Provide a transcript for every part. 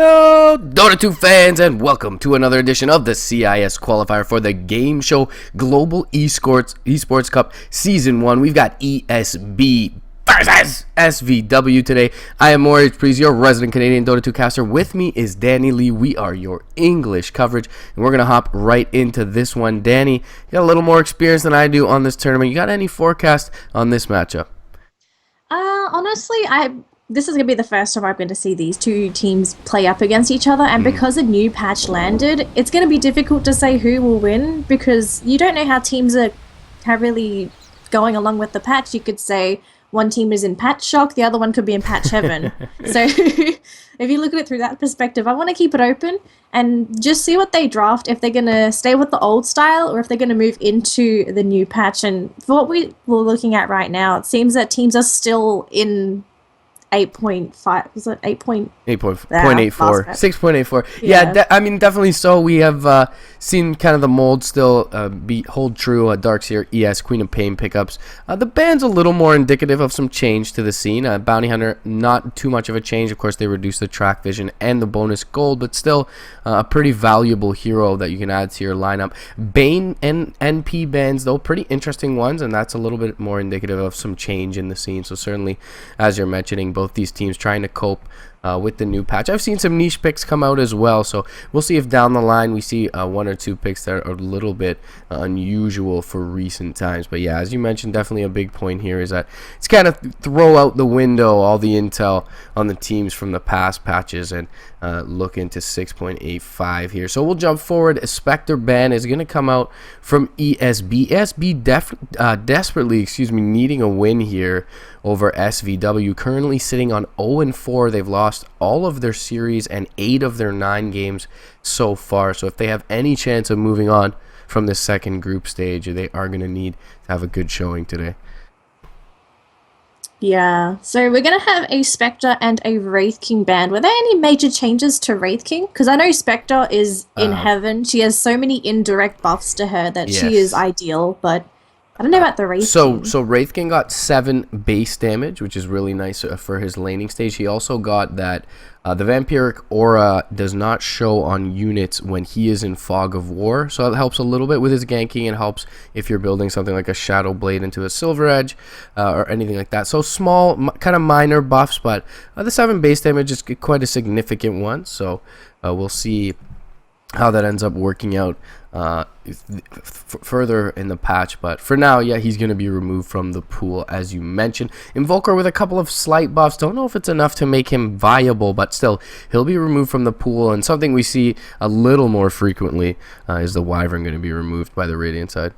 Hello, Dota 2 fans, and welcome to another edition of the CIS qualifier for the GameShow Global Esports Cup Season 1. We've got ESB versus SVW today. I am Maury Please, your resident Canadian Dota 2 caster. With me is Danelie. We are your English coverage, and we're going to hop right into this one. Danny, you got a little more experience than I do on this tournament. You got any forecast on this matchup? Honestly, this is going to be the first time I'm going to see these two teams play up against each other, and because a new patch landed, it's going to be difficult to say who will win because you don't know how teams are really going along with the patch. You could say one team is in patch shock, the other one could be in patch heaven. So if you look at it through that perspective, I want to keep it open and just see what they draft, if they're going to stay with the old style or if they're going to move into the new patch. And for what we're looking at right now, it seems that teams are still in 8.5, was it 8.84? 6.84. Yeah, I mean, definitely so. We have seen kind of the mold still hold true. Darkseer, ES, Queen of Pain pickups. The band's a little more indicative of some change to the scene. Bounty Hunter, not too much of a change. Of course, they reduced the track vision and the bonus gold, but still a pretty valuable hero that you can add to your lineup. Bane and NP bands, though, pretty interesting ones, and that's a little bit more indicative of some change in the scene. So certainly, as you're mentioning, both these teams trying to cope with the new patch. I've seen some niche picks come out as well, so we'll see if down the line we see one or two picks that are a little bit unusual for recent times. But yeah, as you mentioned, definitely a big point here is that it's kind of throw out the window all the intel on the teams from the past patches and look into 6.85 here. So we'll jump forward. A Spectre ban is going to come out from ESB. ESB desperately, needing a win here over SVW, currently sitting on 0-4. They've lost all of their series and 8 of their 9 games so far. So if they have any chance of moving on from this second group stage, they are going to need to have a good showing today. Yeah, so we're going to have a Spectre and a Wraith King band. Were there any major changes to Wraith King? Because I know Spectre is in heaven. She has so many indirect buffs to her that she is ideal, but I don't know about the Wraith King. So Wraith King got 7 base damage, which is really nice for his laning stage. He also got that the Vampiric Aura does not show on units when he is in Fog of War, so that helps a little bit with his ganking and helps if you're building something like a Shadow Blade into a Silver Edge or anything like that. So small, kind of minor buffs, but the 7 base damage is quite a significant one, so we'll see how that ends up working out further in the patch. But for now, yeah, he's going to be removed from the pool, as you mentioned. Invoker with a couple of slight buffs. Don't know if it's enough to make him viable, but still, he'll be removed from the pool. And something we see a little more frequently is the Wyvern going to be removed by the Radiant side.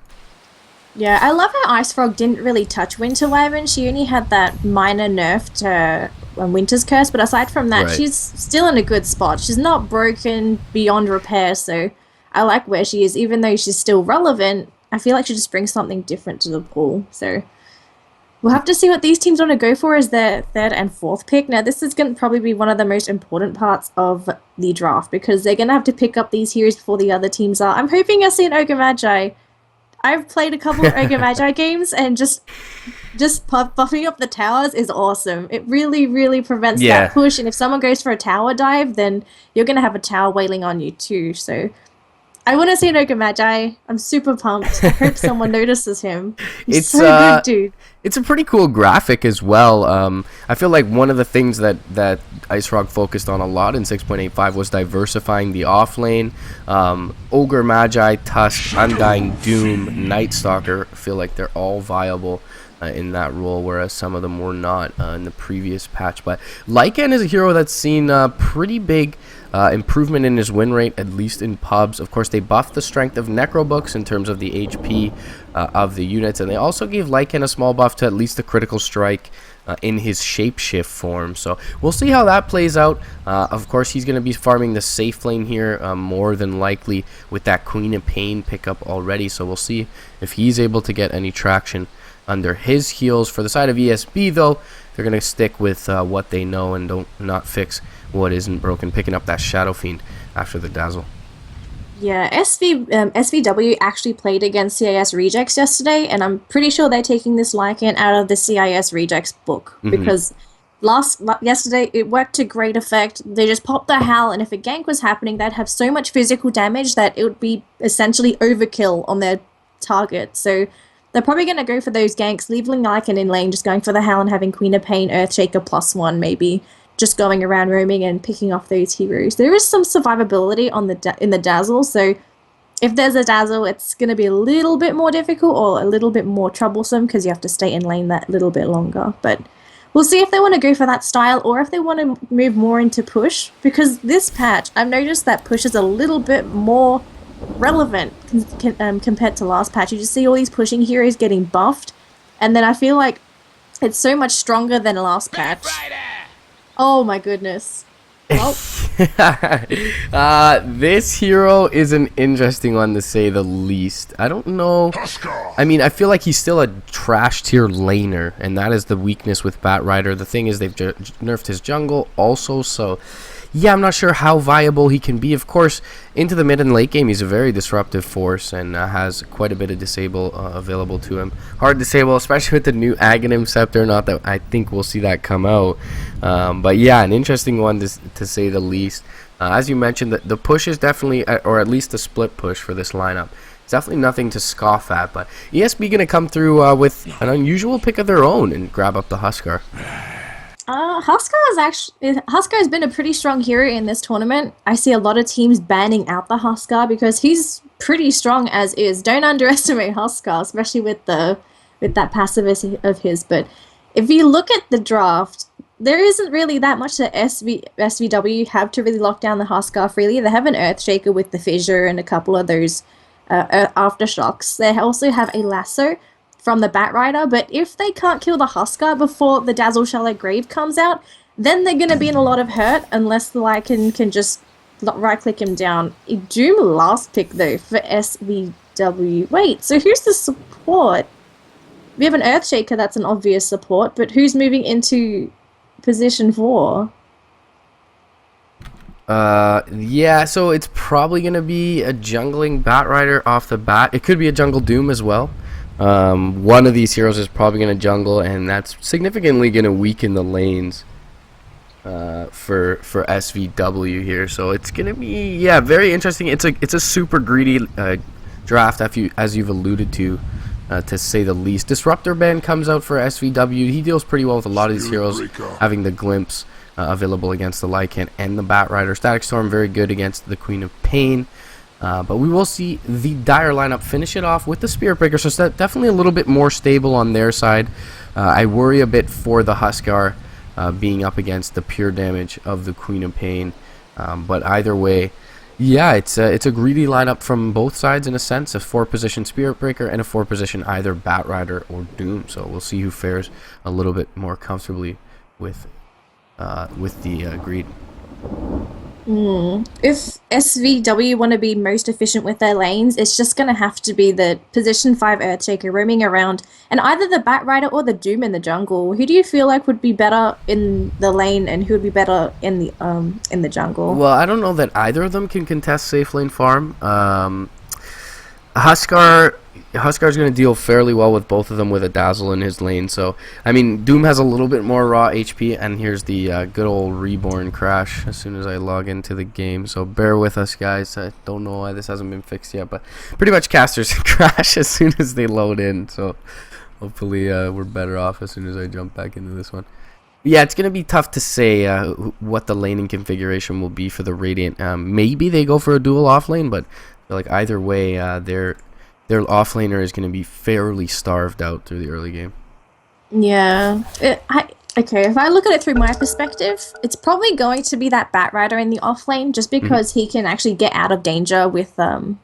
Yeah, I love how Ice Frog didn't really touch Winter Wyvern. She only had that minor nerf to Winter's Curse, but aside from that, she's still in a good spot. She's not broken beyond repair, so I like where she is. Even though she's still relevant, I feel like she just brings something different to the pool. So we'll have to see what these teams want to go for as their 3rd and 4th pick. Now, this is going to probably be one of the most important parts of the draft because they're going to have to pick up these heroes before the other teams are. I'm hoping I see an Ogre Magi. I've played a couple of Ogre Magi games, and just buffing up the towers is awesome. It really, really prevents that push, and if someone goes for a tower dive, then you're going to have a tower wailing on you too. So I want to see an Ogre Magi. I'm super pumped. I hope someone notices him. He's so good, dude. It's a pretty cool graphic as well. I feel like one of the things that Ice Frog focused on a lot in 6.85 was diversifying the offlane. Ogre Magi, Tusk, Undying Doom, Night Stalker, I feel like they're all viable in that role, whereas some of them were not in the previous patch. But Lycan is a hero that's seen pretty big improvement in his win rate, at least in pubs. Of course, they buffed the strength of Necrobooks in terms of the HP of the units, and they also gave Lycan a small buff to at least the critical strike in his shapeshift form. So we'll see how that plays out. Of course, he's going to be farming the safe lane here more than likely with that Queen of Pain pickup already. So we'll see if he's able to get any traction under his heels. For the side of ESB, though, they're going to stick with what they know and not fix what isn't broken, picking up that Shadow Fiend after the Dazzle. Yeah, SVW actually played against CIS Rejects yesterday, and I'm pretty sure they're taking this Lycan out of the CIS Rejects book because Yesterday, it worked to great effect. They just popped the Howl, and if a gank was happening, they'd have so much physical damage that it would be essentially overkill on their target. So they're probably going to go for those ganks, leaving Lycan in lane, just going for the Howl and having Queen of Pain, Earthshaker +1 maybe, just going around roaming and picking off those heroes. There is some survivability on in the Dazzle, so if there's a Dazzle, it's going to be a little bit more difficult or a little bit more troublesome because you have to stay in lane that little bit longer. But we'll see if they want to go for that style or if they want to move more into push, because this patch, I've noticed that push is a little bit more relevant compared to last patch. You just see all these pushing heroes getting buffed, and then I feel like it's so much stronger than last patch. Oh my goodness. Oh. This hero is an interesting one to say the least. I don't know. I mean, I feel like he's still a trash tier laner, and that is the weakness with Batrider. The thing is, they've nerfed his jungle also, so yeah, I'm not sure how viable he can be. Of course, into the mid and late game, he's a very disruptive force and has quite a bit of disable available to him. Hard disable, especially with the new Aghanim Scepter. Not that I think we'll see that come out. But yeah, an interesting one to say the least. As you mentioned, the push is definitely, or at least a split push for this lineup. It's definitely nothing to scoff at. But ESB going to come through with an unusual pick of their own and grab up the Huskar. Huskar has been a pretty strong hero in this tournament. I see a lot of teams banning out the Huskar because he's pretty strong as is. Don't underestimate Huskar, especially with that passive of his. But if you look at the draft, there isn't really that much that SVW have to really lock down the Huskar freely. They have an Earthshaker with the Fissure and a couple of those Aftershocks. They also have a Lasso from the Batrider, but if they can't kill the Huskar before the Dazzle Shallow Grave comes out, then they're going to be in a lot of hurt unless the Lycan can just right-click him down. Doom last pick, though, for SVW. Wait, so who's the support? We have an Earthshaker that's an obvious support, but who's moving into position 4? Yeah, so it's probably going to be a jungling Batrider off the bat. It could be a jungle Doom as well. One of these heroes is probably going to jungle, and that's significantly going to weaken the lanes for SVW here. So it's going to be, yeah, very interesting. It's a super greedy draft, as you've alluded to say the least. Disruptor ban comes out for SVW. He deals pretty well with a lot of these heroes, having the glimpse available against the Lycan and the Batrider. Static Storm very good against the Queen of Pain. But we will see the Dire lineup finish it off with the Spirit Breaker, so it's definitely a little bit more stable on their side. I worry a bit for the Huskar being up against the pure damage of the Queen of Pain. But either way, yeah, it's a greedy lineup from both sides in a sense, a 4-position Spirit Breaker and a 4-position either Batrider or Doom. So we'll see who fares a little bit more comfortably with the greed. If SVW want to be most efficient with their lanes, it's just going to have to be the position 5 Earthshaker roaming around, and either the Batrider or the Doom in the jungle. Who do you feel like would be better in the lane, and who would be better in the jungle? Well, I don't know that either of them can contest safe lane farm. Huskar's going to deal fairly well with both of them with a Dazzle in his lane. So, I mean, Doom has a little bit more raw HP, and here's the good old Reborn crash as soon as I log into the game. So bear with us, guys. I don't know why this hasn't been fixed yet, but pretty much casters crash as soon as they load in. So hopefully we're better off as soon as I jump back into this one. Yeah, it's going to be tough to say what the laning configuration will be for the Radiant. Maybe they go for a dual off lane, but like either way, their offlaner is going to be fairly starved out through the early game. Yeah. Okay, if I look at it through my perspective, it's probably going to be that Batrider in the offlane just because he can actually get out of danger with the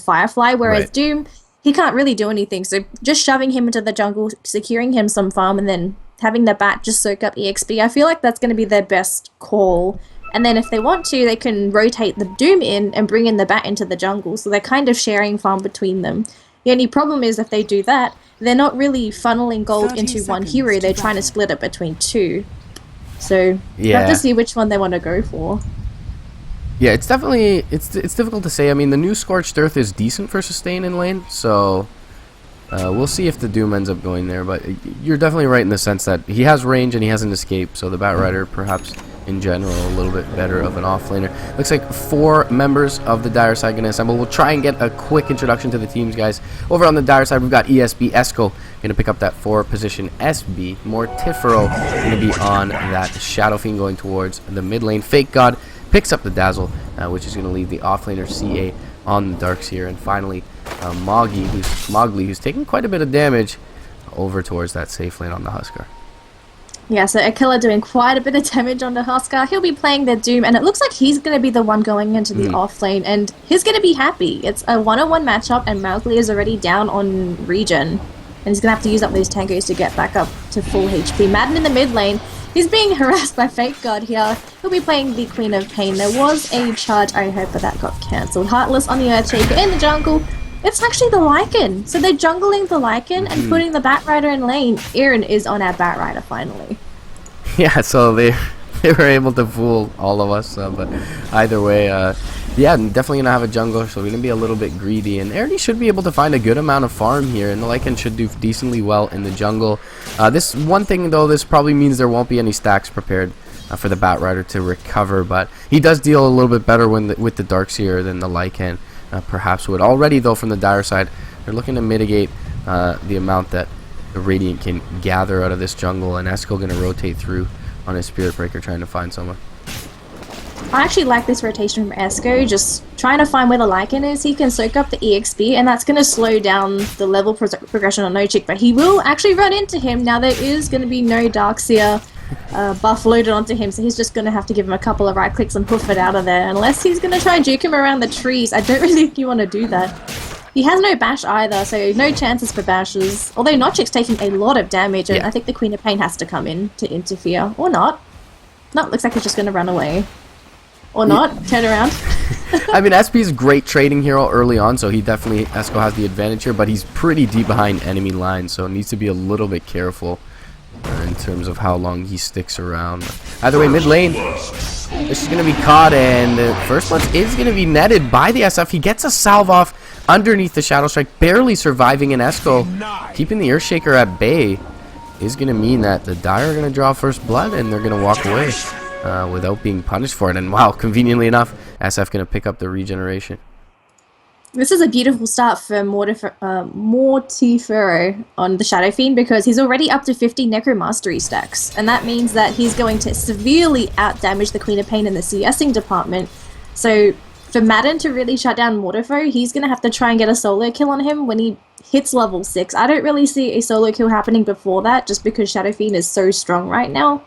Firefly, whereas Doom, he can't really do anything. So just shoving him into the jungle, securing him some farm, and then having the Bat just soak up EXP, I feel like that's going to be their best call. And then if they want to, they can rotate the Doom in and bring in the Bat into the jungle. So they're kind of sharing farm between them. The only problem is if they do that, they're not really funneling gold into one hero. They're trying to split it between two. So you have to see which one they want to go for. Yeah, it's definitely it's difficult to say. I mean, the new Scorched Earth is decent for sustain in lane, so We'll see if the Doom ends up going there, but you're definitely right in the sense that he has range and he has an escape, so the Batrider perhaps in general a little bit better of an offlaner. Looks like 4 members of the Dire side going to assemble. We'll try and get a quick introduction to the teams, guys. Over on the Dire side, we've got ESB, Esco going to pick up that 4 position. SB, Mortifero going to be on that Shadow Fiend going towards the mid lane. Fake God picks up the Dazzle, which is going to leave the offlaner CA on the Darks here. And finally, Mowgli, who's taking quite a bit of damage over towards that safe lane on the Huskar. Yeah, so Akilla doing quite a bit of damage on the Huskar. He'll be playing the Doom, and it looks like he's going to be the one going into the off lane, and he's going to be happy. It's a 1-on-1 matchup, and Mowgli is already down on regen, and he's going to have to use up those tangos to get back up to full HP. Madden in the mid lane, he's being harassed by Fake God here. He'll be playing the Queen of Pain. There was a charge, I hope, but that got cancelled. Heartless on the Earthshaker in the jungle. It's actually the Lycan. So they're jungling the Lycan and putting the Batrider in lane. Aaron is on our Batrider finally. Yeah, so they were able to fool all of us. But either way, yeah, definitely going to have a jungler, so we're going to be a little bit greedy. And Aaron should be able to find a good amount of farm here, and the Lycan should do decently well in the jungle. This one thing, though, this probably means there won't be any stacks prepared for the Batrider to recover. But he does deal a little bit better with the Darkseer than the Lycan. Perhaps would. Already, though, from the Dire side, they're looking to mitigate the amount that the Radiant can gather out of this jungle, and Esco going to rotate through on his Spirit Breaker trying to find someone. I actually like this rotation from Esco, just trying to find where the Lycan is. He can soak up the EXP, and that's going to slow down the level progression on No-Chick, but he will actually run into him. Now there is going to be no Darkseer buff loaded onto him, so he's just going to have to give him a couple of right clicks and poof it out of there, unless he's going to try and juke him around the trees. I don't really think you want to do that. He has no bash either, so no chances for bashes, although Notchick's taking a lot of damage, and I think the Queen of Pain has to come in to interfere, or not. No, looks like he's just going to run away. Or not, turn around. I mean, SP's a great trading hero early on, so he definitely, Esco has the advantage here, but he's pretty deep behind enemy lines, so needs to be a little bit careful in terms of how long he sticks around. Either way, mid lane, this is going to be caught, and the first one is going to be netted by the SF. He gets a salve off underneath the Shadow Strike, barely surviving, and Esco keeping the Earthshaker at bay is going to mean that the Dire are going to draw first blood, and they're going to walk away without being punished for it. And wow, conveniently enough, SF going to pick up the regeneration. This is a beautiful start for Mortifero on the Shadow Fiend, because he's already up to 50 Necromastery stacks, and that means that he's going to severely outdamage the Queen of Pain in the CSing department. So for Madden to really shut down Mortifero, he's going to have to try and get a solo kill on him when he hits level 6. I don't really see a solo kill happening before that, just because Shadow Fiend is so strong right now.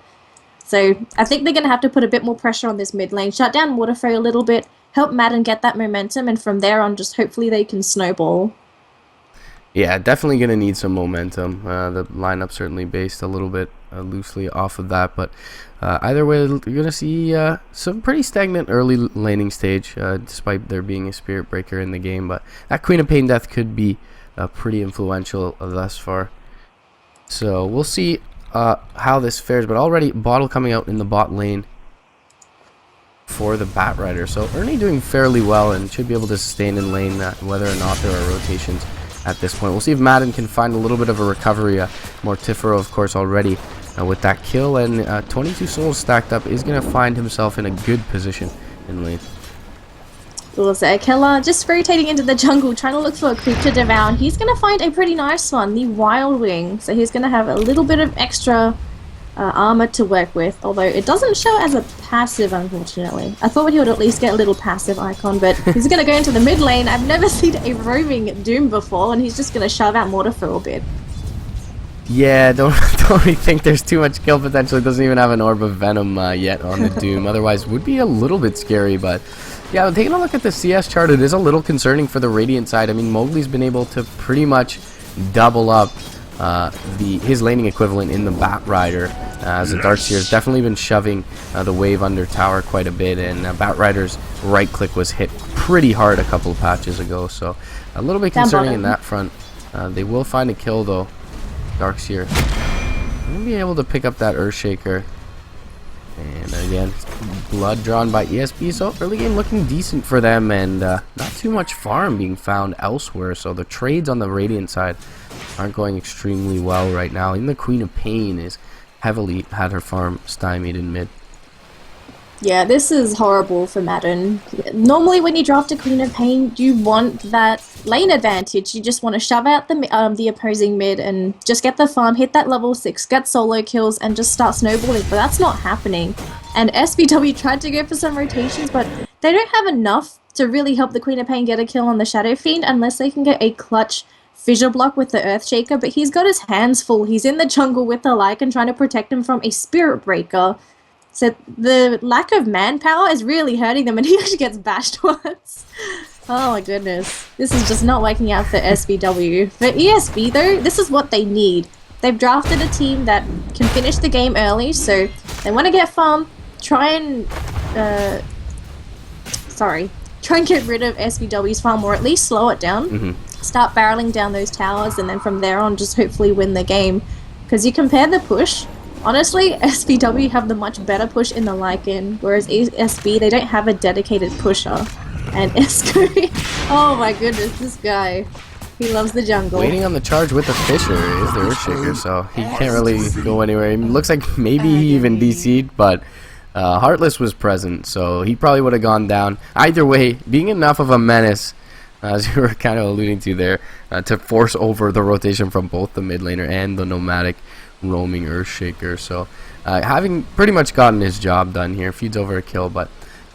So I think they're going to have to put a bit more pressure on this mid lane, shut down Mortifero a little bit, help Madden get that momentum, and from there on, just hopefully they can snowball. Yeah, definitely going to need some momentum. The lineup certainly based a little bit loosely off of that, but either way, you're going to see some pretty stagnant early laning stage, despite there being a Spirit Breaker in the game. But that Queen of Pain death could be pretty influential thus far. So we'll see how this fares, but already Bottle coming out in the bot lane for the Batrider. So Ernie doing fairly well and should be able to sustain in lane, whether or not there are rotations at this point. We'll see if Madden can find a little bit of a recovery. Mortifero, of course, already with that kill, and 22 souls stacked up, is going to find himself in a good position in lane. Also, Akilla just rotating into the jungle, trying to look for a creep to devour. He's going to find a pretty nice one, the Wild Wing. So he's going to have a little bit of extra armor to work with, although it doesn't show as a passive, unfortunately. I thought he would at least get a little passive icon, but he's going to go into the mid lane. I've never seen a roaming Doom before, and he's just going to shove out Mortifero a bit. Yeah, don't really think there's too much kill potential. It doesn't even have an Orb of Venom yet on the Doom. Otherwise, would be a little bit scary, but yeah, taking a look at the CS chart, it is a little concerning for the Radiant side. I mean, Mowgli's been able to pretty much double up his laning equivalent in the Batrider, as the Darkseer has definitely been shoving the wave under tower quite a bit, and Batrider's right click was hit pretty hard a couple of patches ago, so a little bit concerning in that front. They will find a kill though. Darkseer going to be able to pick up that Earthshaker, and again, blood drawn by ESB, so early game looking decent for them, and not too much farm being found elsewhere, so the trades on the Radiant side aren't going extremely well right now. Even the Queen of Pain is heavily had her farm stymied in mid. Yeah, this is horrible for Madden. Normally when you draft a Queen of Pain, you want that lane advantage. You just want to shove out the opposing mid and just get the farm, hit that level 6, get solo kills, and just start snowballing, but that's not happening. And SVW tried to go for some rotations, but they don't have enough to really help the Queen of Pain get a kill on the Shadow Fiend unless they can get a clutch fissure block with the Earthshaker, but he's got his hands full. He's in the jungle with the Lycan trying to protect him from a Spirit Breaker. So the lack of manpower is really hurting them, and he actually gets bashed once. Oh my goodness. This is just not working out for SVW. For ESB though, this is what they need. They've drafted a team that can finish the game early, so they want to get farm, try and get rid of SVW's farm, or at least slow it down. Start barreling down those towers, and then from there on just hopefully win the game. Because you compare the push, honestly, SVW have the much better push in the Lycan, whereas ESB, they don't have a dedicated pusher. And Esco, oh my goodness, this guy, he loves the jungle. Waiting on the charge with the Fisher is the Earthshaker, so he can't really go anywhere. It looks like maybe he even DC'd, but Heartless was present, so he probably would have gone down. Either way, being enough of a menace, as you were kind of alluding to there, to force over the rotation from both the mid laner and the nomadic roaming Earthshaker. So having pretty much gotten his job done here, feeds over a kill, but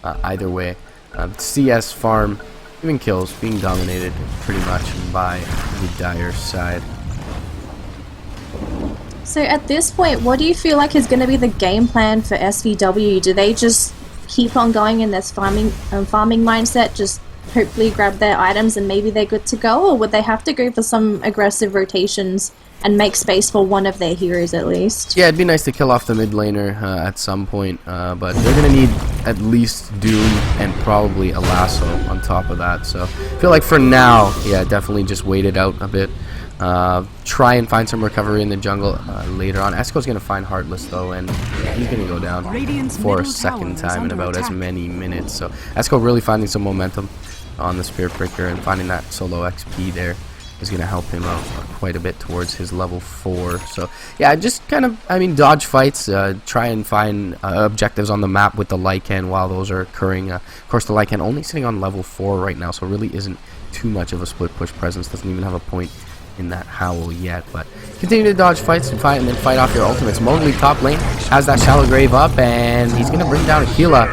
either way, CS farm, even kills, being dominated pretty much by the Dire side. So at this point, what do you feel like is going to be the game plan for SVW? Do they just keep on going in this farming mindset, just hopefully grab their items and maybe they're good to go, or would they have to go for some aggressive rotations and make space for one of their heroes at least? Yeah, it'd be nice to kill off the mid laner at some point, but they're going to need at least Doom and probably a lasso on top of that. So I feel like for now, yeah, definitely just wait it out a bit. Try and find some recovery in the jungle later on. Esco's going to find Heartless though, and he's going to go down for a second time in about as many minutes. So Esco really finding some momentum on the Spirit Breaker, and finding that solo XP there is going to help him out quite a bit towards his level 4. So yeah, just kind of, I mean, dodge fights, try and find objectives on the map with the Lycan while those are occurring. Of course, the Lycan only sitting on level 4 right now, so really isn't too much of a split push presence. Doesn't even have a point in that Howl yet, but continue to dodge fights and then fight off your ultimates. Mowgli top lane has that shallow grave up, and he's going to bring down Aquila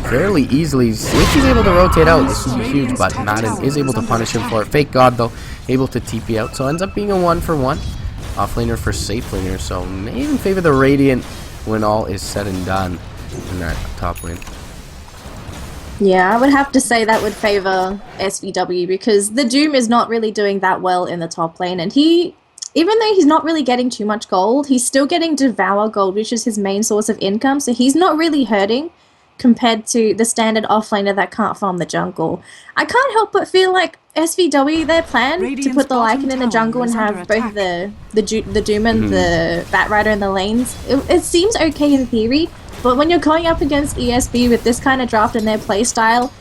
fairly easily. If he's able to rotate out, this would be huge, but Madden is able to punish him for it. Fake God though, able to TP out, so ends up being a 1-for-1 offlaner for safe laner, so may even favor the Radiant when all is said and done in that top lane. Yeah, I would have to say that would favor SVW, because the Doom is not really doing that well in the top lane, and he, even though he's not really getting too much gold, he's still getting Devour gold, which is his main source of income, so he's not really hurting compared to the standard offlaner that can't farm the jungle. I can't help but feel like SVW, their plan to put the Lycan in the jungle and have both the Doom and the Batrider in the lanes, it seems okay in theory. But when you're going up against ESB with this kind of draft and their playstyle,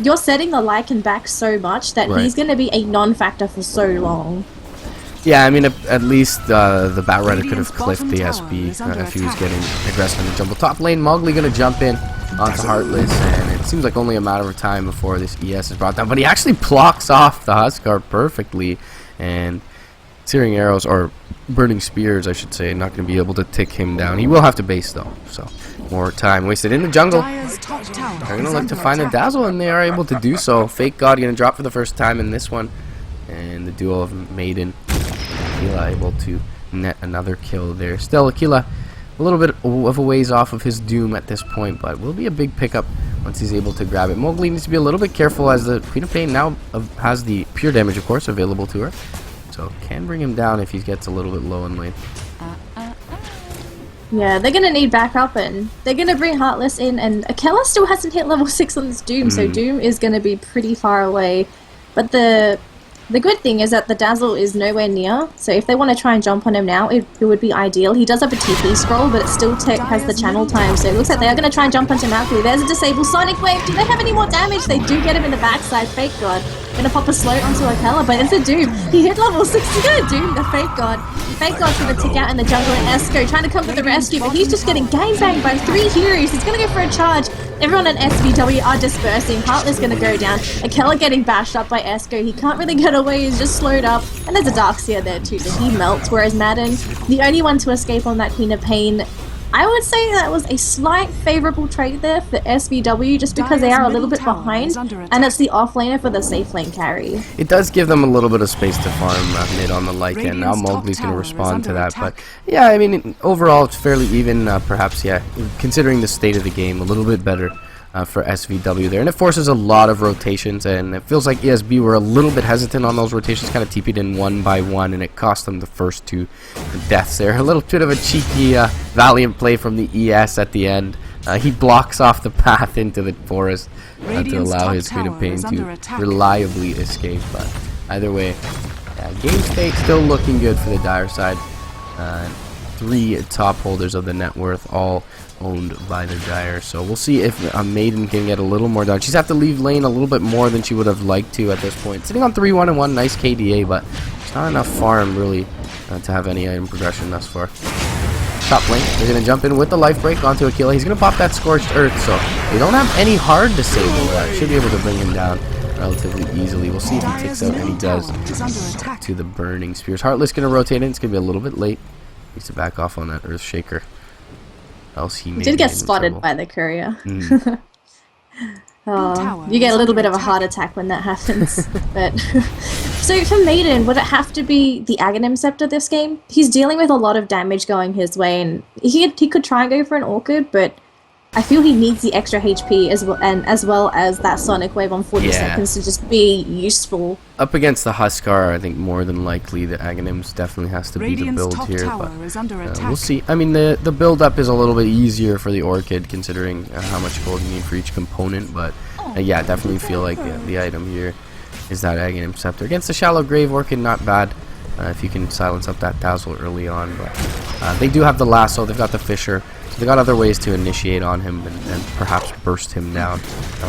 you're setting the Lycan back so much that he's going to be a non-factor for so long. Yeah, I mean, at least the Batrider could have clipped the SB if he was getting aggressive in the jungle. Top lane, Mowgli going to jump in onto Heartless, and it seems like only a matter of time before this ES is brought down. But he actually blocks off the Huskar perfectly, and Searing Arrows, or Burning Spears, I should say, not going to be able to tick him down. He will have to base, though, so more time wasted in the jungle. They're going to look to find a Dazzle, and they are able to do so. Fake God going to drop for the first time in this one, and the duo of Maiden, Aquila, able to net another kill there. Still, Aquila a little bit of a ways off of his Doom at this point, but will be a big pickup once he's able to grab it. Mowgli needs to be a little bit careful, as the Queen of Pain now has the pure damage, of course, available to her. So can bring him down if he gets a little bit low in lane. Yeah, they're going to need backup, and they're going to bring Heartless in, and Aquila still hasn't hit level 6 on this Doom, so Doom is going to be pretty far away. But the The good thing is that the Dazzle is nowhere near, so if they want to try and jump on him now, it would be ideal. He does have a TP scroll, but it still has the channel time, so it looks like they are going to try and jump onto him quickly. There's a disable Sonic Wave. Do they have any more damage? They do get him in the backside. Fake God. Gonna pop a slow onto Akela, but it's a Doom. He hit level 6. He's gonna Doom the Fake God. Fake God's gonna tick out in the jungle, and Esco trying to come to the rescue, but he's just getting gangbanged by 3 heroes. He's gonna go for a charge. Everyone in SVW are dispersing. Heartless gonna go down. Akela getting bashed up by Esco. He can't really get away. He's just slowed up. And there's a Darkseer there too, so he melts. Whereas Madden, the only one to escape on that Queen of Pain. I would say that was a slight favourable trade there for SVW just because they are a little bit behind, and it's the offlaner for the safe lane carry. It does give them a little bit of space to farm mid on the light end. Now Mowgli's going to respond to that, but yeah, I mean, overall it's fairly even, perhaps, yeah, considering the state of the game, a little bit better. For SVW there, and it forces a lot of rotations, and it feels like ESB were a little bit hesitant on those rotations, kind of TP'd in one by one, and it cost them the first 2 deaths there. A little bit of a cheeky Valiant play from the ES at the end. He blocks off the path into the forest to allow his Queen of Pain to reliably escape, but either way, game state still looking good for the Dire side. 3 top holders of the net worth, all owned by the Dire, so we'll see if Maiden can get a little more done. She's have to leave lane a little bit more than she would have liked to at this point. Sitting on 3-1-1, nice KDA, but it's not enough farm really to have any item progression thus far. Top lane, they're going to jump in with the life break onto Akela. He's going to pop that Scorched Earth, so they don't have any hard disable that. Should be able to bring him down relatively easily. We'll see if he takes out, and he does, to the Burning Spears. Heartless going to rotate in. It's going to be a little bit late. Needs to back off on that Earth Shaker. Else he did get spotted by the courier. Oh, you get a little bit of a heart attack when that happens. But so for Maiden, would it have to be the Aghanim Scepter this game? He's dealing with a lot of damage going his way, and he could try and go for an Orchid, but I feel he needs the extra HP as well as that Sonic Wave on 40 seconds to just be useful. Up against the Huskar, I think more than likely the Aghanims definitely has to be the build here, but we'll see. I mean, the build up is a little bit easier for the Orchid considering how much gold you need for each component, but yeah, I definitely feel like the item here is that Aghanim Scepter. Against the Shallow Grave Orchid, not bad. If you can silence up that Dazzle early on, but they do have the Lasso, they've got the Fisher, so they got other ways to initiate on him and perhaps burst him down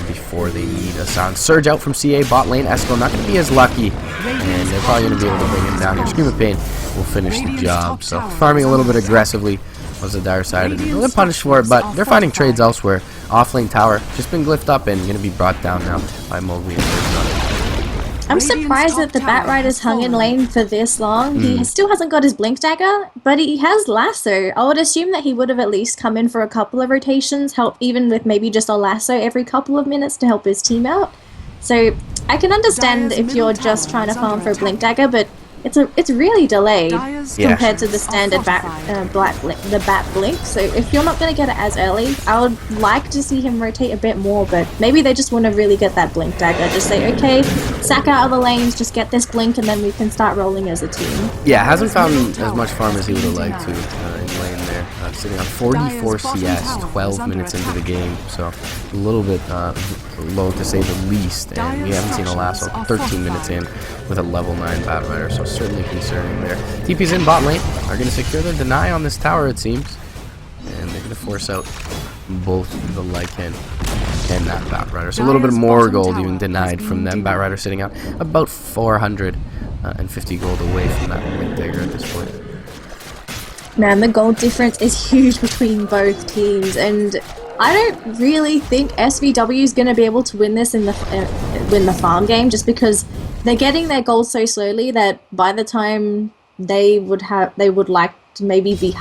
before they need a sound. Surge out from CA bot lane. Esco not going to be as lucky, and they're probably going to be able to bring him down here. Scream of Pain will finish the job, so farming a little bit aggressively was the Dire side, and they're punished for it, but they're finding trades elsewhere. Offlane tower just been glyphed up and going to be brought down now by Mowgli and Birds. I'm surprised that the Batrider's hung in lane for this long. He still hasn't got his Blink Dagger, but he has Lasso. I would assume that he would have at least come in for a couple of rotations, help even with maybe just a Lasso every couple of minutes to help his team out. So I can understand if you're just trying to farm for a Blink Dagger, but it's really delayed compared to the standard bat blink. So if you're not going to get it as early, I would like to see him rotate a bit more, but maybe they just want to really get that Blink Dagger. Just say, okay, sack out of the lanes, just get this blink, and then we can start rolling as a team. Yeah, hasn't found as much farm as he would have liked to in lane there. Sitting on 44 CS, 12 minutes into the game, so a little bit low to say the least, and we haven't seen a Lasso 13 minutes in with a level 9 Batrider, so certainly concerning there. TP's in bot lane, are going to secure their deny on this tower, it seems, and they're going to force out both the Lycan and that Batrider. So a little bit more gold even denied from them. Batrider sitting out about 450 gold away from that Blink Dagger at this point. Man, the gold difference is huge between both teams, and I don't really think SVW is going to be able to win this in the win the farm game, just because they're getting their gold so slowly that by the time they would like to maybe be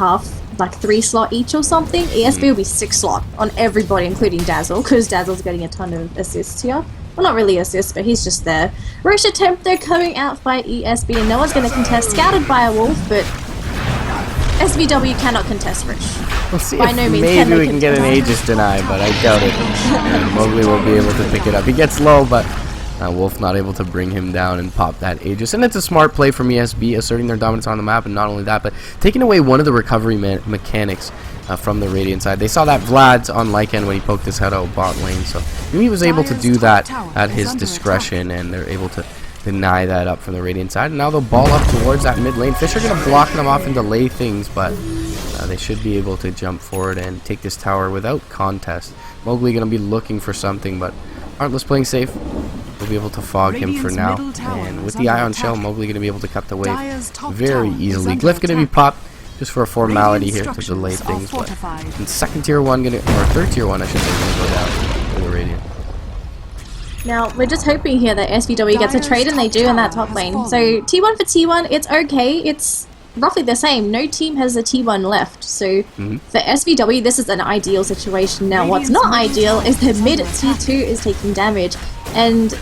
like 3 slot each or something. ESB will be 6 slot on everybody, including Dazzle, because Dazzle's getting a ton of assists here. Well, not really assists, but he's just there. Roche attempt, they're coming out by ESB, and no one's going to contest. Scouted by a wolf, but SVW cannot contest Roche. We'll see if maybe we can get an Aegis deny, but I doubt it. And Mowgli will be able to pick it up. He gets low, but Wolf not able to bring him down and pop that Aegis. And it's a smart play from ESB, asserting their dominance on the map, and not only that, but taking away one of the recovery mechanics from the Radiant side. They saw that Vlad's on Lycan when he poked his head out bot lane, so maybe he was able to do that at his discretion, and they're able to deny that up from the Radiant side. And now they'll ball up towards that mid lane. Fish are going to block them off and delay things, but they should be able to jump forward and take this tower without contest. Mowgli going to be looking for something, but Heartless playing safe. We'll be able to fog him for now. And with the Ion Shell, Mowgli going to be able to cut the wave very easily. Glyph going to be popped just for a formality here to delay things. But in second tier 1, or third tier 1, I should say, going to go down for the Radiant. Now, we're just hoping here that SVW gets a trade, and they do in that top lane. So, T1 for T1, it's okay. It's roughly the same. No team has a T1 left. So, for SVW, this is an ideal situation. Now, what's not ideal is the mid T2 is taking damage. And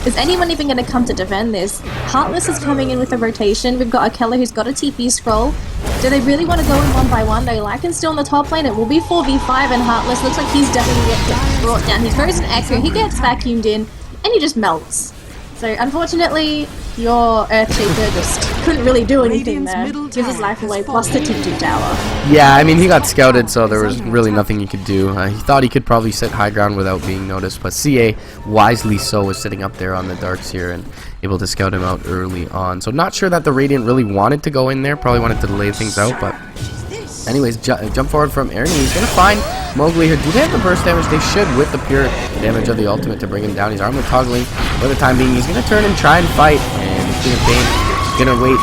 is anyone even going to come to defend this? Heartless is coming in with a rotation. We've got a Keller who's got a TP scroll. Do they really want to go in 1 by 1? No, Lycan's still on the top lane. It will be 4v5, and Heartless looks like he's definitely going to get brought down. He throws an Echo, he gets vacuumed in, and he just melts. So, unfortunately, your Earthshaker just couldn't really do anything there. Gives his life away, plus the Tick tower. Yeah, I mean, he got scouted, so there was really nothing he could do. He thought he could probably sit high ground without being noticed, but CA, wisely so, was sitting up there on the darks here and able to scout him out early on. So not sure that the Radiant really wanted to go in there, probably wanted to delay things out, but anyways, jump forward from Ernie. He's going to find Mowgli here. Do they have the burst damage? They should, with the pure damage of the ultimate to bring him down. He's armor toggling for the time being. He's going to turn and try and fight, and he's going to wait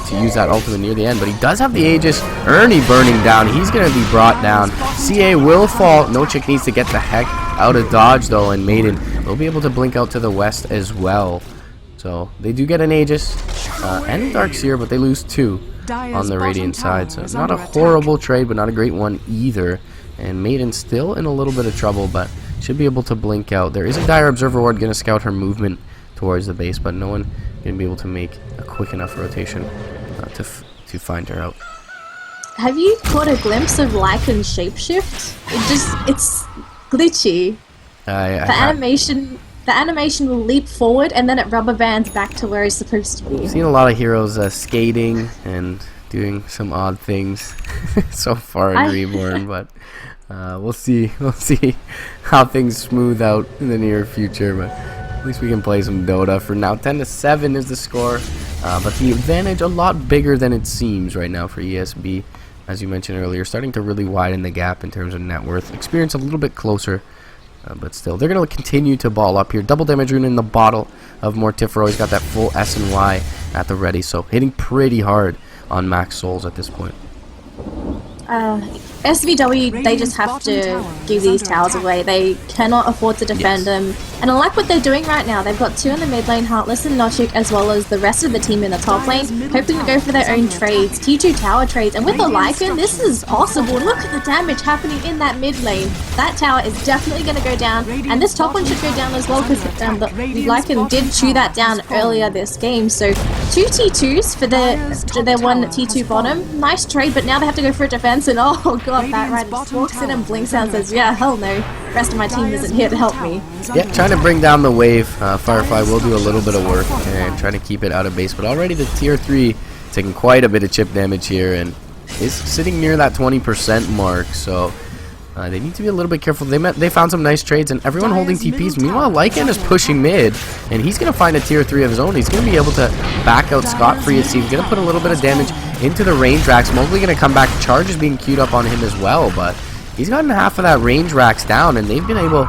to use that ultimate near the end, but he does have the Aegis. Ernie burning down. He's going to be brought down. CA will fall. No Chick needs to get the heck out of dodge, though, and Maiden will be able to blink out to the west as well. So they do get an Aegis and Darkseer, but they lose 2 on the Radiant side. So not a horrible trade, but not a great one either. And Maiden still in a little bit of trouble, but should be able to blink out. There is a Dire Observer Ward going to scout her movement towards the base, but no one going to be able to make a quick enough rotation to find her out. Have you caught a glimpse of Lycan's shapeshift? It's glitchy. The animation will leap forward, and then it rubber bands back to where it's supposed to be. I've seen a lot of heroes skating and doing some odd things so far in Reborn, but we'll see how things smooth out in the near future. But at least we can play some Dota for now. 10-7 is the score, but the advantage a lot bigger than it seems right now for ESB. As you mentioned earlier, starting to really widen the gap in terms of net worth. Experience a little bit closer. But still, they're going to continue to ball up here. Double damage rune in the bottle of Mortifero. He's got that full S and Y at the ready, so hitting pretty hard on max souls at this point. SVW, they just have to give these towers away. They cannot afford to defend them. And I like what they're doing right now. They've got 2 in the mid lane, Heartless and Nochik, as well as the rest of the team in the top lane, hoping to go for their own trades, T2 tower trades. And with the Lycan, this is possible. Look at the damage happening in that mid lane. That tower is definitely going to go down, and this top one should go down as well, because the Lycan did chew that down earlier this game. So 2 T2s for their 1 T2 bottom. Nice trade, but now they have to go for a defense, and oh god, that right walks in and blinks out and says, yeah, hell no, the rest of my team isn't here to help me. Yeah, trying to bring down the wave. Firefly will do a little bit of work and try to keep it out of base, but already the tier 3 taking quite a bit of chip damage here and is sitting near that 20% mark, so they need to be a little bit careful. They found some nice trades, and everyone holding TPs. Meanwhile, Lycan is pushing mid, and he's going to find a tier 3 of his own. He's going to be able to back out scot-free. He's going to put a little bit of damage into the range racks. Mowgli going to come back. Charge is being queued up on him as well, but he's gotten half of that range racks down, and they've been able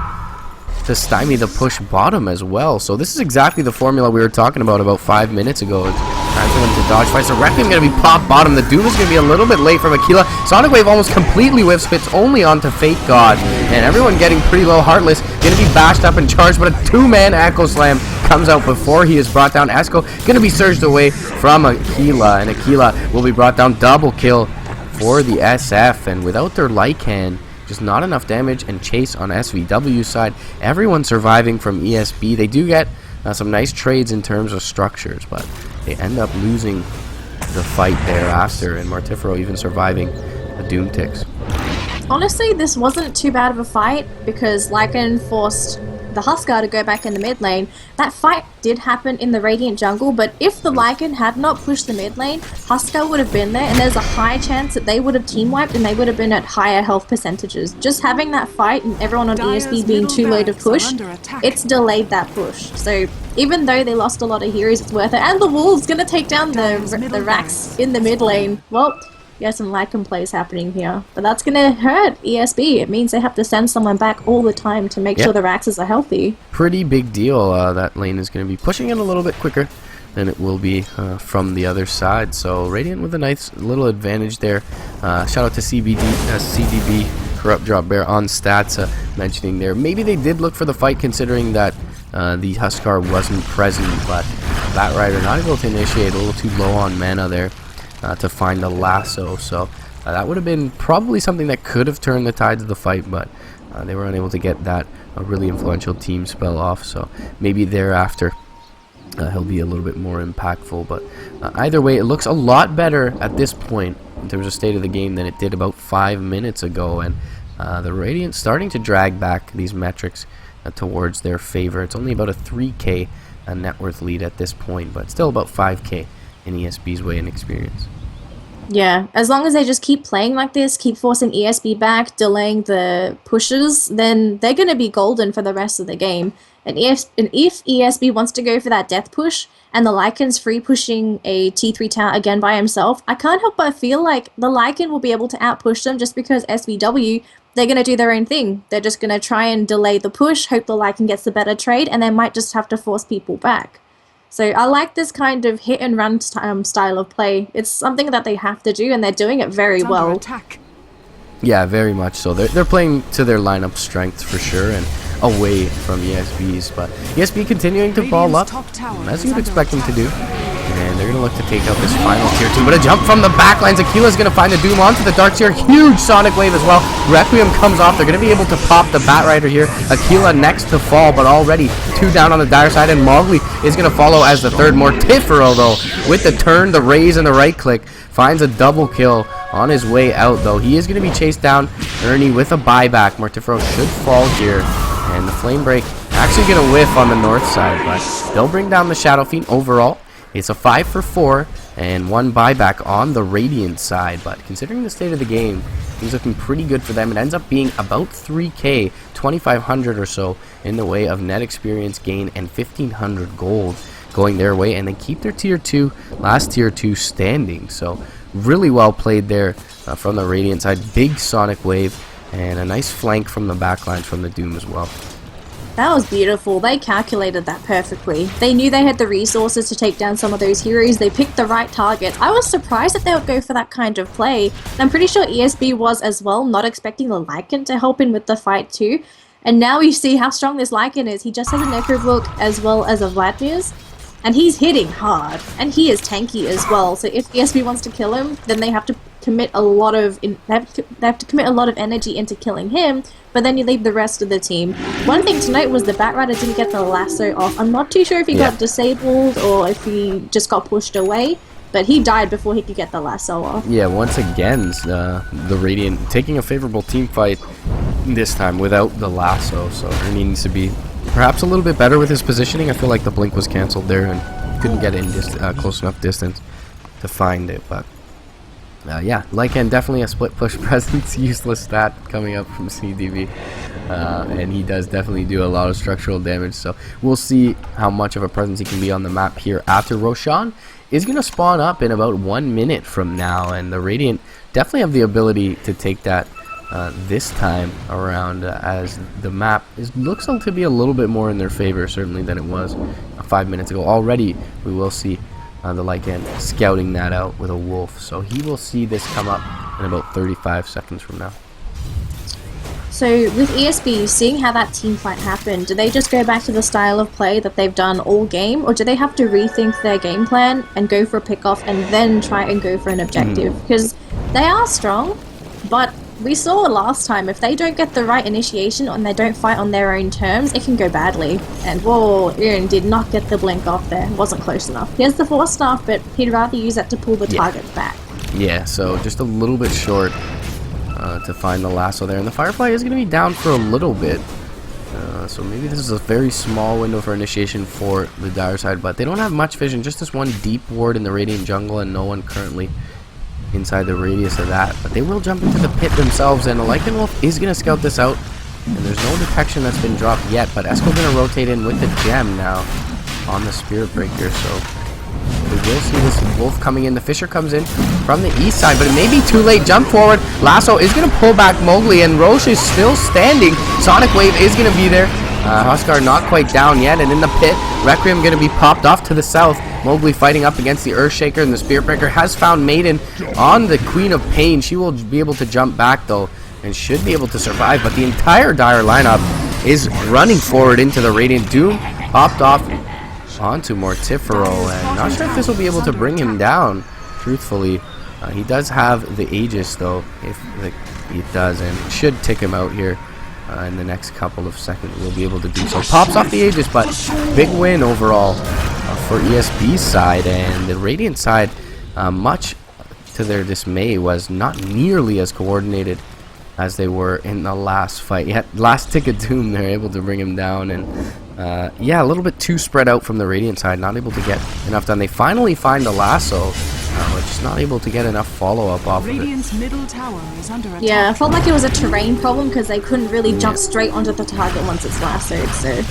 to stymie the push bottom as well. So this is exactly the formula we were talking about 5 minutes ago. Time for them to dodge fight. So Requiem going to be popped bottom. The Doom is going to be a little bit late from Aquila. Sonic Wave almost completely whiff spits only onto Fate God. And everyone getting pretty low. Heartless going to be bashed up and charged, but a 2-man Echo Slam comes out before he is brought down. Esco going to be surged away from Aquila, and Aquila will be brought down. Double kill for the SF, and without their Lycan, just not enough damage and chase on SVW side. Everyone surviving from ESB. They do get some nice trades in terms of structures, but they end up losing the fight thereafter, and Mortifero even surviving the Doom Ticks. Honestly, this wasn't too bad of a fight, because Lycan forced the Huskar to go back in the mid lane. That fight did happen in the Radiant jungle, but if the Lycan had not pushed the mid lane, Huskar would have been there, and there's a high chance that they would have team wiped and they would have been at higher health percentages. Just having that fight and everyone on ESB being too low to push, it's delayed that push. So even though they lost a lot of heroes, it's worth it. And the Wolves gonna take down the Rax in the mid lane. Well, yeah, some lag plays happening here, but that's gonna hurt ESB. It means they have to send someone back all the time to make sure the Raxes are healthy. Pretty big deal. That lane is going to be pushing it a little bit quicker than it will be from the other side. So Radiant with a nice little advantage there. Shout out to CDB, Corrupt Drop Bear on stats, mentioning there. Maybe they did look for the fight considering that the Huskar wasn't present, but Batrider not able to initiate, a little too low on mana there to find the lasso. So that would have been probably something that could have turned the tides of the fight, but they were unable to get that really influential team spell off. So maybe thereafter he'll be a little bit more impactful. But either way, it looks a lot better at this point in terms of state of the game than it did about 5 minutes ago. And the Radiant starting to drag back these metrics towards their favor. It's only about a 3k net worth lead at this point, but still about 5k in ESB's way and experience. Yeah, as long as they just keep playing like this, keep forcing ESB back, delaying the pushes, then they're going to be golden for the rest of the game. And if ESB wants to go for that death push, and the Lycan's free pushing a T3 tower again by himself, I can't help but feel like the Lycan will be able to outpush them just because SVW, they're going to do their own thing. They're just going to try and delay the push, hope the Lycan gets the better trade, and they might just have to force people back. So I like this kind of hit and run style of play. It's something that they have to do, and they're doing it very well. Attack. Yeah, very much so. They're playing to their lineup strengths for sure, and away from ESB's. But ESB continuing to ball up, as you'd expect them to do. And they're going to look to take out this final tier 2. But a jump from the backlines. Akila's going to find the Doom onto the Darkseer. Huge Sonic Wave as well. Requiem comes off. They're going to be able to pop the Batrider here. Akila next to fall, but already 2 down on the dire side. And Mowgli is going to follow as the third. Mortifero, though, with the turn, the raise, and the right click, finds a double kill on his way out, though. He is going to be chased down. Ernie with a buyback. Mortifero should fall here. And the Flame Break actually going to whiff on the north side, but they'll bring down the Shadow Fiend overall. It's a 5 for 4 and 1 buyback on the Radiant side, but considering the state of the game, things looking pretty good for them. It ends up being about 3k, 2,500 or so in the way of net experience gain and 1,500 gold going their way, and they keep their tier 2, last tier 2 standing. So really well played there from the Radiant side. Big Sonic Wave and a nice flank from the backlines from the Doom as well. That was beautiful. They calculated that perfectly. They knew they had the resources to take down some of those heroes. They picked the right targets. I was surprised that they would go for that kind of play. I'm pretty sure ESB was as well, not expecting the Lycan to help in with the fight too. And now we see how strong this Lycan is. He just has a Necrobook as well as a Vladimir's. And he's hitting hard. And he is tanky as well. So if ESB wants to kill him, then they have to commit a lot of commit a lot of energy into killing him, but then you leave the rest of the team. One thing to note was the Batrider didn't get the lasso off. I'm not too sure if he got disabled or if he just got pushed away, but he died before he could get the lasso off. Yeah, once again, the Radiant taking a favorable team fight this time without the lasso, so Ernie needs to be perhaps a little bit better with his positioning. I feel like the blink was cancelled there and couldn't get in close enough distance to find it, but yeah, Lycan definitely a split push presence, useless stat coming up from CDB, and he does definitely do a lot of structural damage, so we'll see how much of a presence he can be on the map here after. Roshan is going to spawn up in about 1 minute from now, and the Radiant definitely have the ability to take that this time around, as the map looks to be a little bit more in their favor, certainly, than it was 5 minutes ago. Already we will see the Lycan scouting that out with a wolf, so he will see this come up in about 35 seconds from now. So with ESB, seeing how that team fight happened, do they just go back to the style of play that they've done all game, or do they have to rethink their game plan and go for a pick-off and then try and go for an objective? Because they are strong, but we saw last time, if they don't get the right initiation and they don't fight on their own terms, it can go badly. And whoa, Aaron did not get the blink off there. Wasn't close enough. He has the Force Staff, but he'd rather use that to pull the target back. Yeah, so just a little bit short to find the lasso there. And the Firefly is going to be down for a little bit. So maybe this is a very small window for initiation for the dire side, but they don't have much vision. Just this one deep ward in the Radiant jungle, and no one currently inside the radius of that, but they will jump into the pit themselves, and the Lycan Wolf is going to scout this out, and there's no detection that's been dropped yet, but Esco going to rotate in with the gem now on the Spirit Breaker, so we will see this Wolf coming in. The Fisher comes in from the east side, but it may be too late. Jump forward. Lasso is going to pull back Mowgli, and Roche is still standing. Sonic Wave is going to be there. Huskar not quite down yet, and in the pit, Requiem going to be popped off to the south. Mowgli fighting up against the Earthshaker, and the Spirit Breaker has found Maiden on the Queen of Pain. She will be able to jump back, though, and should be able to survive, but the entire Dire lineup is running forward into the Radiant. Doom popped off onto Mortifero, and not sure if this will be able to bring him down, truthfully. He does have the Aegis, though, if he does, and it should tick him out here in the next couple of seconds. We'll be able to do so. Pops off the Aegis, but big win overall for ESB's side, and the Radiant side, much to their dismay, was not nearly as coordinated as they were in the last fight. Yet last tick of Doom, they're able to bring him down, and yeah, a little bit too spread out from the Radiant side, not able to get enough done. They finally find the Lasso, but just not able to get enough follow-up off of it. Middle tower is under attack. Yeah, I felt like it was a terrain problem because they couldn't really jump straight onto the target once it's lassoed, so...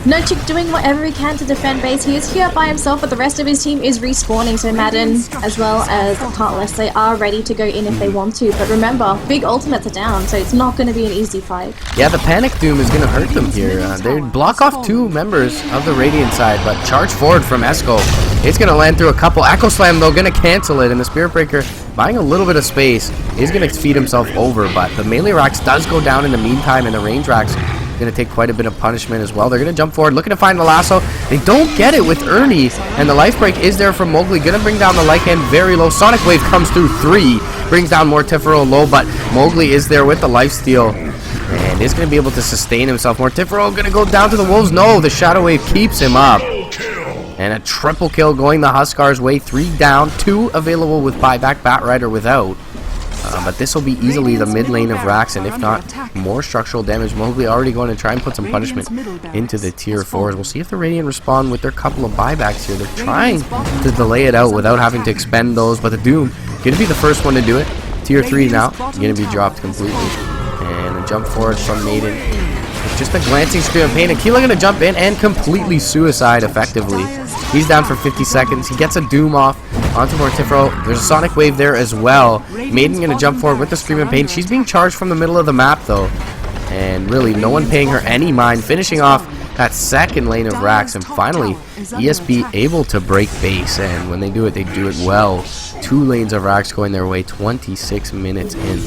Nochick doing whatever he can to defend base. He is here by himself, but the rest of his team is respawning, so Madden as well as Heartless, they are ready to go in if they want to. But remember, big ultimates are down, so it's not going to be an easy fight. Yeah, the Panic Doom is going to hurt them here. They block off 2 members of the Radiant side, but charge forward from Esco. It's going to land through a couple. Echo Slam, though, going to cancel it, and the Spirit Breaker, buying a little bit of space, is going to feed himself over, but the melee racks does go down in the meantime, and the range racks going to take quite a bit of punishment as well. They're going to jump forward, looking to find the Lasso. They don't get it with Ernie, and the life break is there from Mowgli. Going to bring down the light hand very low. Sonic Wave comes through 3, brings down Mortifero low, but Mowgli is there with the life steal, and is going to be able to sustain himself. Mortifero going to go down to the Wolves. No, the Shadow Wave keeps him up. And a triple kill going the Huskar's way. 3 down, 2 available with buyback, Batrider without. But this will be easily the mid lane of Rax, and if not, more structural damage. Mowgli already going to try and put some punishment into the tier 4s. We'll see if the Radiant respond with their couple of buybacks here. They're trying to delay it out without having to expend those, but the Doom going to be the first one to do it. Tier 3 now going to be dropped completely. And a jump forward from Maiden. It's just a glancing Scream of Pain. Aquila going to jump in and completely suicide effectively. He's down for 50 seconds. He gets a Doom off onto Mortifero. There's a Sonic Wave there as well. Maiden going to jump forward with the Scream of Pain. She's being charged from the middle of the map, though. And really, no one paying her any mind. Finishing off that second lane of Rax. And finally, ESB able to break base. And when they do it well. 2 lanes of Rax going their way. 26 minutes in.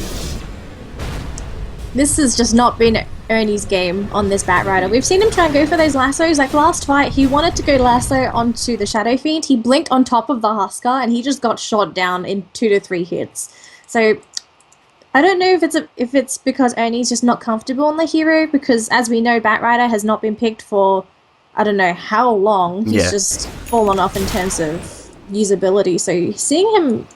This has just not been Ernie's game on this Batrider. We've seen him try and go for those lassos. Like last fight, he wanted to go lasso onto the Shadow Fiend. He blinked on top of the Huskar, and he just got shot down in 2 to 3 hits. So I don't know if it's because Ernie's just not comfortable on the hero, because as we know, Batrider has not been picked for I don't know how long. He's just fallen off in terms of usability. So seeing him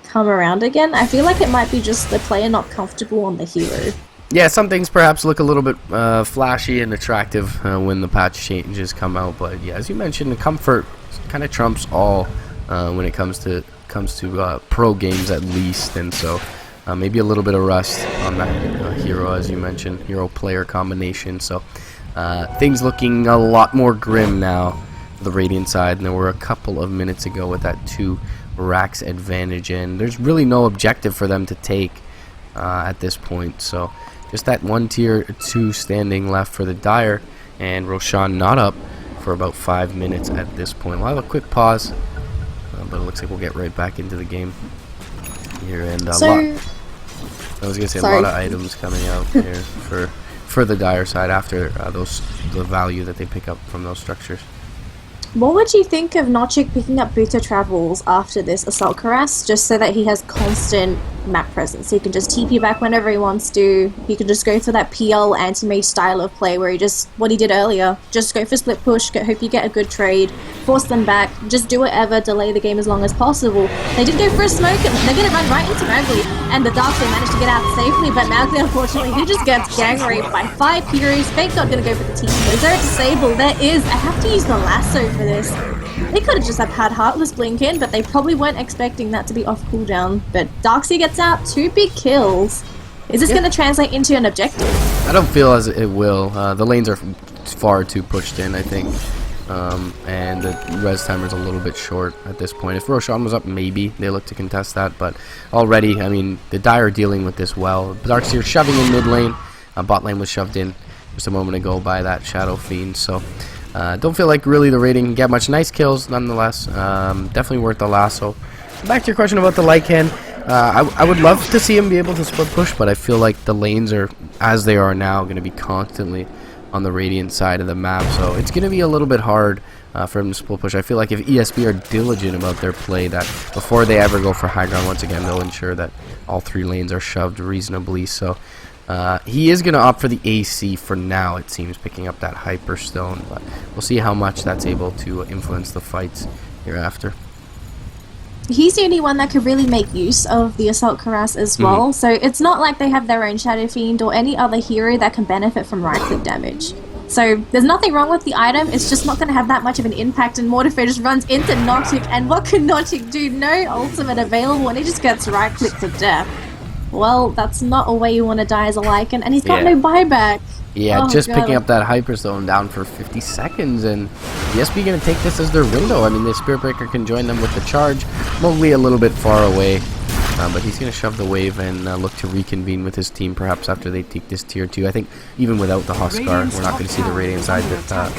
come around again, I feel like it might be just the player not comfortable on the hero. Yeah, some things perhaps look a little bit flashy and attractive when the patch changes come out, but yeah, as you mentioned, the comfort kind of trumps all when it comes to pro games at least, and so maybe a little bit of rust on that hero, as you mentioned, hero-player combination. So things looking a lot more grim now for the Radiant side than there were a couple of minutes ago with that 2 Rax advantage, and there's really no objective for them to take at this point. So just that 1 tier 2 standing left for the Dire, and Roshan not up for about 5 minutes at this point. We'll have a quick pause, but it looks like we'll get right back into the game here, and a lot of items coming out here for the Dire side after the value that they pick up from those structures. What would you think of Nochick picking up Booter Travels after this Assault Harass, just so that he has constant map presence? He can just TP back whenever he wants to. He can just go for that PL anti-mage style of play where what he did earlier, just go for split push, hope you get a good trade, force them back, just do whatever, delay the game as long as possible. They did go for a smoke, and they're going to run right into Mowgli, and the Darkseid managed to get out safely, but Mowgli, unfortunately, he just gets gang raped by 5 heroes. Fake not going to go for the TP. Is there a disable? There is. I have to use the lasso for this. They could have just had Heartless blink in, but they probably weren't expecting that to be off cooldown. But Darkseid gets out, 2 big kills. Is this going to translate into an objective? I don't feel as it will. The lanes are far too pushed in, I think. and the res timer's a little bit short at this point. If Roshan was up, maybe they look to contest that, but already, I mean, the Dire are dealing with this well. Darkseer shoving in mid lane. Bot lane was shoved in just a moment ago by that Shadow Fiend, so don't feel like really the rating can get much. Nice kills nonetheless. Definitely worth the lasso. Back to your question about the Lycan. I would love to see him be able to split push, but I feel like the lanes are, as they are now, going to be constantly on the Radiant side of the map, so it's going to be a little bit hard for him to split push. I feel like if ESB are diligent about their play, that before they ever go for high ground, once again, they'll ensure that all 3 lanes are shoved reasonably. So he is going to opt for the AC for now, it seems, picking up that Hyperstone, but we'll see how much that's able to influence the fights hereafter. He's the only one that could really make use of the Assault Cuirass as well, so it's not like they have their own Shadow Fiend or any other hero that can benefit from right-click damage. So there's nothing wrong with the item, it's just not going to have that much of an impact, and Mortifer just runs into Noctic, and what can Noctic do? No ultimate available, and he just gets right-clicked to death. Well, that's not a way you want to die as a Lycan, and he's got no buyback. Yeah, just picking up that Hyperstone down for 50 seconds, and ESB going to take this as their window. I mean, the Spirit Breaker can join them with the charge. Mowgli a little bit far away, but he's going to shove the wave and look to reconvene with his team, perhaps after they take this tier 2. I think even without the Huskar, we're not going to see the Radiant side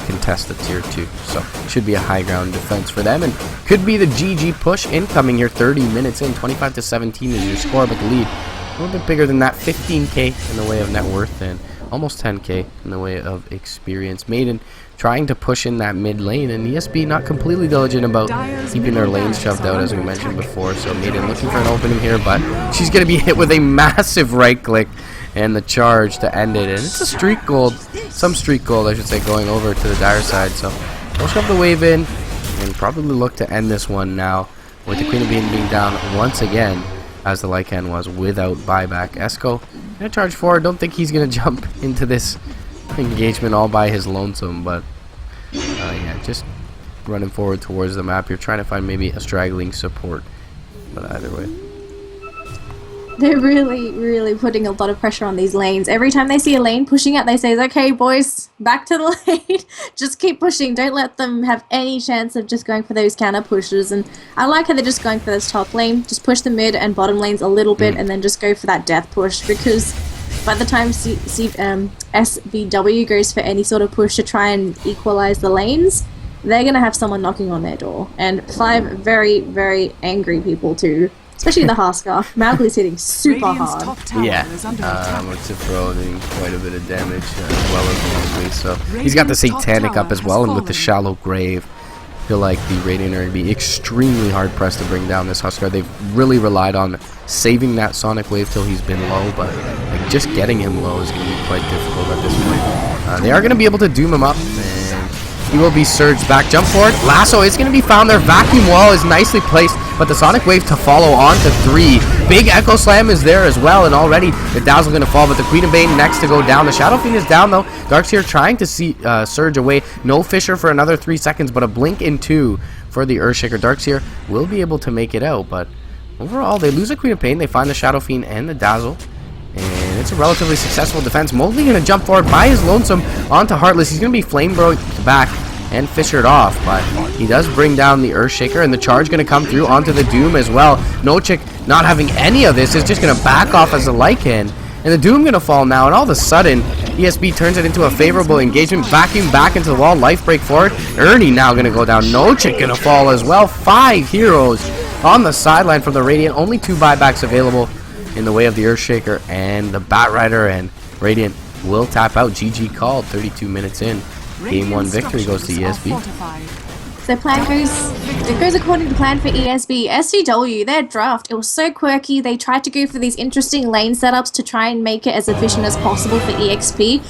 contest the tier 2. So should be a high ground defense for them, and could be the GG push incoming here. 30 minutes in, 25-17 is your score, but the lead a little bit bigger than that. 15k in the way of net worth, and almost 10k in the way of experience. Maiden trying to push in that mid lane, and ESB not completely diligent about keeping their lanes shoved out, as we mentioned before. So Maiden looking for an opening here, but she's going to be hit with a massive right click and the charge to end it. And it's a streak gold, some streak gold I should say, going over to the Dire side. So they'll shove the wave in and probably look to end this one now, with the Queen of Being down once again, as the Lycan was without buyback. Esco gonna charge forward. Don't think he's gonna jump into this engagement all by his lonesome, but yeah, just running forward towards the map. You're trying to find maybe a straggling support, but either way, they're really putting a lot of pressure on these lanes. Every time they see a lane pushing out, they say, okay boys, back to the lane. Just keep pushing, don't let them have any chance of just going for those counter pushes. And I like how they're just going for this top lane, just push the mid and bottom lanes a little bit, and then just go for that death push, because by the time SVW goes for any sort of push to try and equalize the lanes, they're gonna have someone knocking on their door, and 5 very angry people too. Especially the Huskar. Mowgli's hitting super hard. Yeah, looks to throw in quite a bit of damage as well as Mowgli. So he's got the Satanic up as well, and with the Shallow Grave, I feel like the Radiant are going to be extremely hard pressed to bring down this Huskar. They've really relied on saving that Sonic Wave till he's been low, but like, just getting him low is going to be quite difficult at this point. They are going to be able to doom him up, and he will be surged back. Jump forward. Lasso is going to be found there. Vacuum Wall is nicely placed, but the Sonic Wave to follow on to 3. Big Echo Slam is there as well, and already the Dazzle going to fall, but the Queen of Bane next to go down. The Shadow Fiend is down, though. Darkseer trying to see surge away. No Fissure for another 3 seconds, but a blink in 2 for the Earthshaker. Darkseer will be able to make it out, but overall, they lose a Queen of Pain. They find the Shadow Fiend and the Dazzle, and it's a relatively successful defense. Mowgli going to jump forward by his lonesome onto Heartless. He's going to be Flame Broke back and fissured off, but he does bring down the Earthshaker, and the charge going to come through onto the Doom as well. Nochik not having any of this is just going to back off as a Lycan, and the Doom going to fall now, and all of a sudden ESB turns it into a favorable engagement. Vacuum back into the wall, life break forward. Ernie now going to go down. Nochik going to fall as well. 5 heroes on the sideline from the Radiant. Only 2 buybacks available in the way of the Earthshaker and the Batrider, and Radiant will tap out. GG called. 32 minutes in. Game 1 victory goes to ESB. So it goes according to plan for ESB. SVW, their draft, it was so quirky. They tried to go for these interesting lane setups to try and make it as efficient as possible for EXP,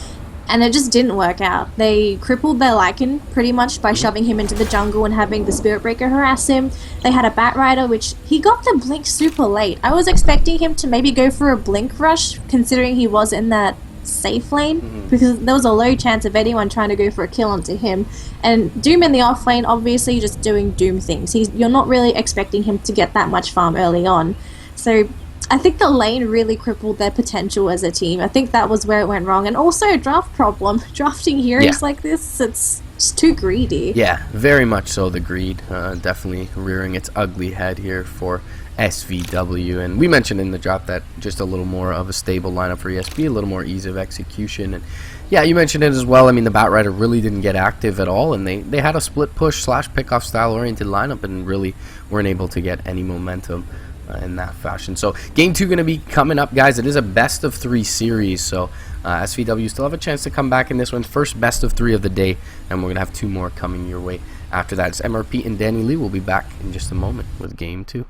and it just didn't work out. They crippled their Lycan pretty much by shoving him into the jungle and having the Spirit Breaker harass him. They had a Batrider, which he got the blink super late. I was expecting him to maybe go for a blink rush, considering he was in that safe lane, because there was a low chance of anyone trying to go for a kill onto him. And Doom in the off lane, obviously just doing Doom things. You're not really expecting him to get that much farm early on. So I think the lane really crippled their potential as a team. I think that was where it went wrong. And also a draft problem. Drafting heroes like this, it's Just too greedy. Yeah, very much so. The greed definitely rearing its ugly head here for SVW. And we mentioned in the drop that just a little more of a stable lineup for ESB, a little more ease of execution. And yeah, you mentioned it as well. I mean, the Batrider really didn't get active at all, and they had a split push slash pickoff style oriented lineup and really weren't able to get any momentum in that fashion. So game 2 going to be coming up, guys. It is a best of 3 series, so SVW still have a chance to come back in this one. First best of 3 of the day, and we're going to have 2 more coming your way after that. It's MRP and Danelie. We'll be back in just a moment with game 2.